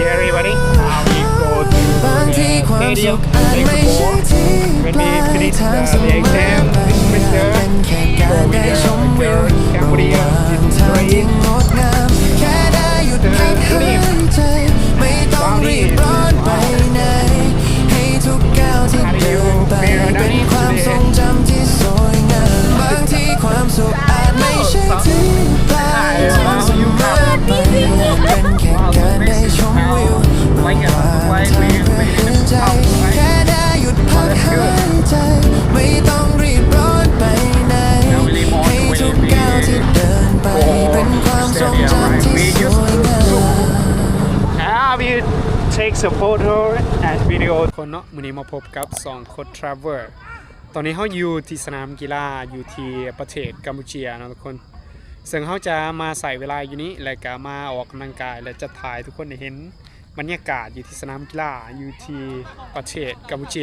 Okay, everybody. Now we go to stadium. Take a ball. When we finish the exam, this semester, go with your Cambodia in training. แค่ได้หยุดพักหายใจไม่ต้องรีบร้อนไปไหนให้ทุกก้าวที่เดินไปเป็นความทรงจำที่สวยงามบางทีความสุขอาจไม่ใช่ที่ปลายทางเสมอไปเป็นแค่การได้ชมวิวระหว่างทางเพื่อเห็นใจแค่ได้หยุดพักหายใจไม่ต้องรีบร้อนไปไหนให้ทุกก้าวที่เดินไปเป็นความทรงจำที่สวยงาม We take a photo and video คนเนาะมื้อนี้มาพบกับ2 คนทราเวลตอนนี้เขาอยู่ที่สนามกีฬาอยู่ที่ประเทศกัมพูชีนะทุกคนซึ่งเขาจะมาใส่เวลาอยู่นี้และก็มาออกกำลังกายและจะถ่ายทุกคนได้เห็นบรรยากาศอยู่ที่สนามกีฬาอยู่ที่ประเทศกัมพูชี